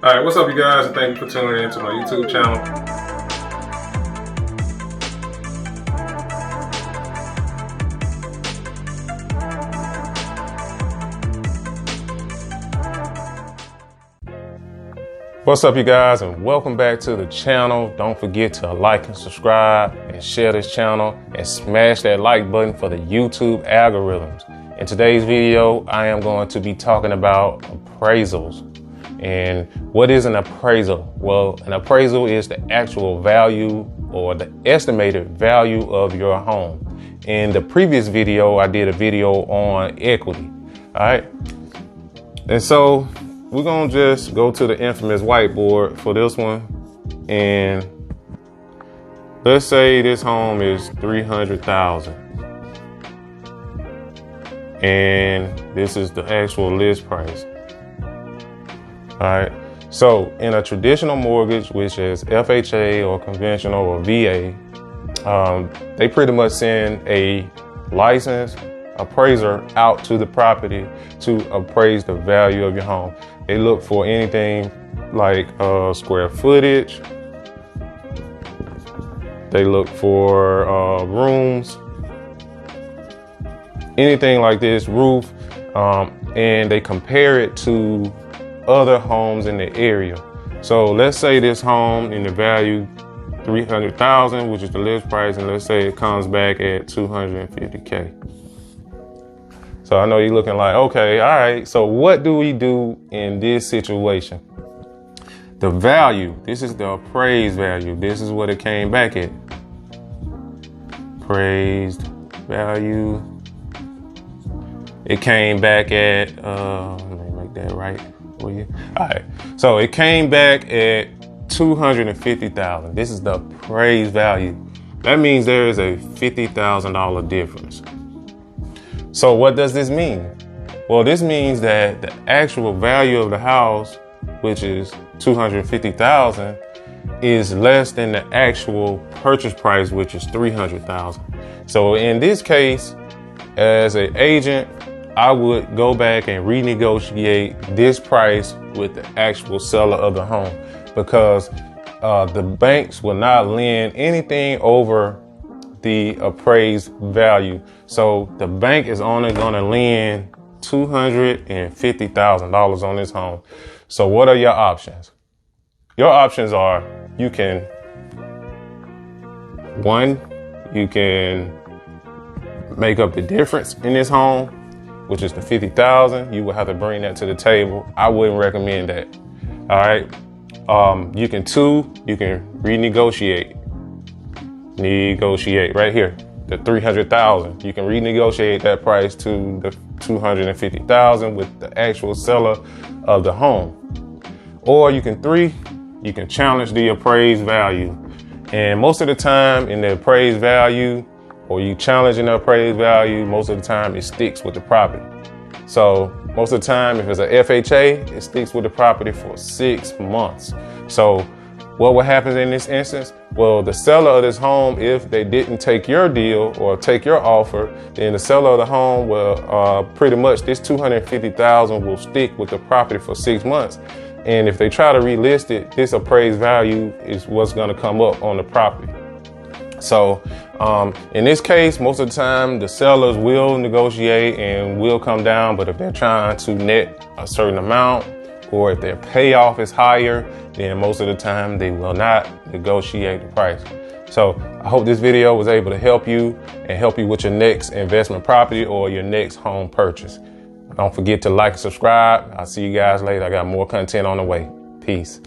All right, what's up, you guys, and thank you for tuning in to my YouTube channel. What's up, you guys, and welcome back to the channel. Don't forget to like and subscribe and share this channel and smash that like button for the YouTube algorithms. In today's video, I am going to be talking about appraisals. And what is an appraisal? Well, an appraisal is the actual value or the estimated value of your home. In the previous video, I did a video on equity. All right. And so we're going to just go to the infamous whiteboard for this one. And let's say this home is $300,000. And this is the actual list price. All right. So in a traditional mortgage, which is FHA or conventional or VA, they pretty much send a licensed appraiser out to the property to appraise the value of your home. They look for anything like square footage. They look for rooms, anything like this, roof, and they compare it to other homes in the area. So let's say this home in the value $300,000, which is the list price, and let's say it comes back at $250K. So I know you're looking like, okay, all right, so what do we do in this situation? The value, this is the appraised value. This is what it came back at. Appraised value. It came back at, let me make that right for you. All right, so it came back at $250,000. This is the appraised value. That means there is a $50,000 difference. So what does this mean? Well, this means that the actual value of the house, which is $250,000, is less than the actual purchase price, which is $300,000. So in this case, as an agent, I would go back and renegotiate this price with the actual seller of the home, because the banks will not lend anything over the appraised value. So the bank is only going to lend $250,000 on this home. So what are your options? Your options are, you can make up the difference in this home, which is the $50,000. You will have to bring that to the table. I wouldn't recommend that. All right. You can renegotiate. Negotiate right here, the $300,000. You can renegotiate that price to the $250,000 with the actual seller of the home. Or you can challenge the appraised value. And most of the time in the appraised value, or you challenging the appraised value, most of the time it sticks with the property. So most of the time, if it's an FHA, it sticks with the property for 6 months. So what will happen in this instance? Well, the seller of this home, if they didn't take your deal or take your offer, then the seller of the home will pretty much, this $250,000 will stick with the property for 6 months. And if they try to relist it, this appraised value is what's going to come up on the property. So in this case, most of the time, the sellers will negotiate and will come down. But if they're trying to net a certain amount, or if their payoff is higher, then most of the time they will not negotiate the price. So I hope this video was able to help you and help you with your next investment property or your next home purchase. Don't forget to like and subscribe. I'll see you guys later. I got more content on the way. Peace.